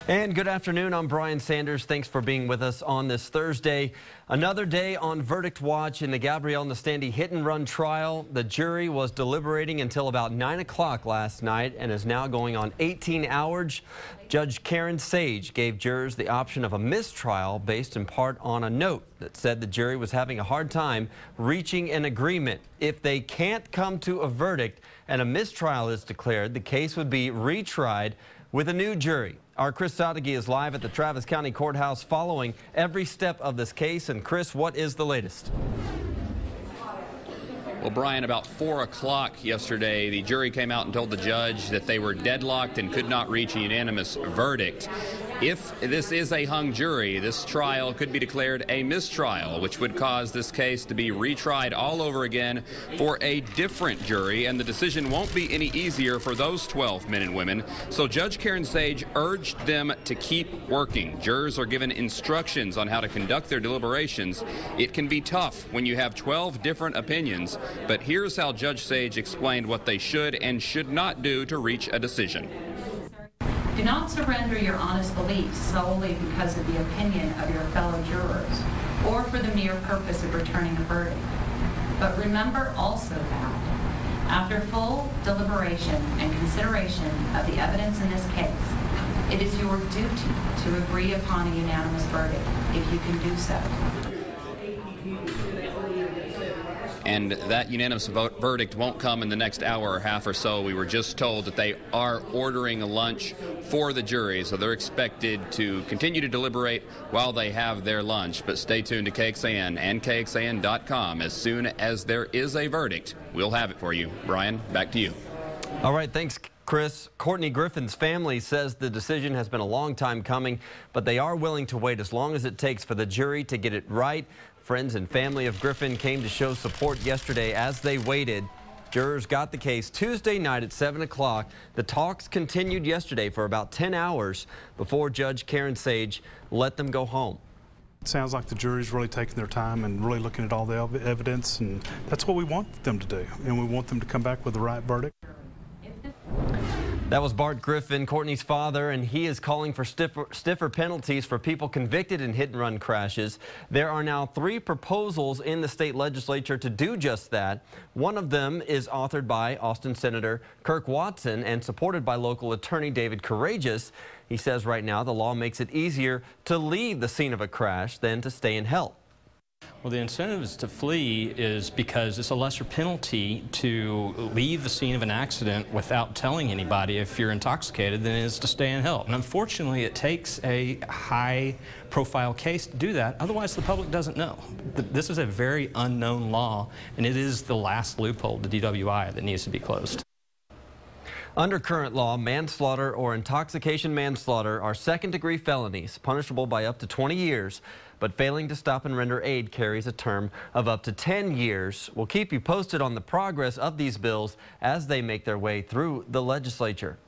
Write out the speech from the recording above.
And good afternoon, I'm Brian Sanders. Thanks for being with us on this Thursday. Another day on verdict watch in the Gabrielle Nestande hit-and-run trial. The jury was deliberating until about 9 o'clock last night and is now going on 18 hours. Judge Karen Sage gave jurors the option of a mistrial based in part on a note that said the jury was having a hard time reaching an agreement. If they can't come to a verdict and a mistrial is declared, the case would be retried with a new jury. Our Chris Sadeghi is live at the Travis County Courthouse following every step of this case. And Chris, what is the latest? Well, Brian, about 4 o'clock yesterday, the jury came out and told the judge that they were deadlocked and could not reach a unanimous verdict. If this is a hung jury, this trial could be declared a mistrial, which would cause this case to be retried all over again for a different jury, and the decision won't be any easier for those 12 men and women. So Judge Karen Sage urged them to keep working. Jurors are given instructions on how to conduct their deliberations. It can be tough when you have 12 different opinions, but here's how Judge Sage explained what they should and should not do to reach a decision. Do not surrender your honest beliefs solely because of the opinion of your fellow jurors or for the mere purpose of returning a verdict. But remember also that after full deliberation and consideration of the evidence in this case, it is your duty to agree upon a unanimous verdict if you can do so. And that unanimous verdict won't come in the next hour or half or so. We were just told that they are ordering a lunch for the jury, so they're expected to continue to deliberate while they have their lunch. But stay tuned to KXAN and KXAN.com. As soon as there is a verdict, we'll have it for you. Brian, back to you. All right, thanks, Chris. Courtney Griffin's family says the decision has been a long time coming, but they are willing to wait as long as it takes for the jury to get it right. Friends and family of Griffin came to show support yesterday as they waited. Jurors got the case Tuesday night at 7 o'clock. The talks continued yesterday for about 10 hours before Judge Karen Sage let them go home. It sounds like the jury's really taking their time and really looking at all the evidence, and that's what we want them to do, and we want them to come back with the right verdict. That was Bart Griffin, Courtney's father, and he is calling for stiffer penalties for people convicted in hit-and-run crashes. There are now 3 proposals in the state legislature to do just that. One of them is authored by Austin Senator Kirk Watson and supported by local attorney David Courageous. He says right now the law makes it easier to leave the scene of a crash than to stay and help. Well, the incentives to flee is because it's a lesser penalty to leave the scene of an accident without telling anybody if you're intoxicated than it is to stay and help. And unfortunately, it takes a high-profile case to do that. Otherwise, the public doesn't know. This is a very unknown law, and it is the last loophole to DWI that needs to be closed. Under current law, manslaughter or intoxication manslaughter are second-degree felonies, punishable by up to 20 years, but failing to stop and render aid carries a term of up to 10 years. We'll keep you posted on the progress of these bills as they make their way through the legislature.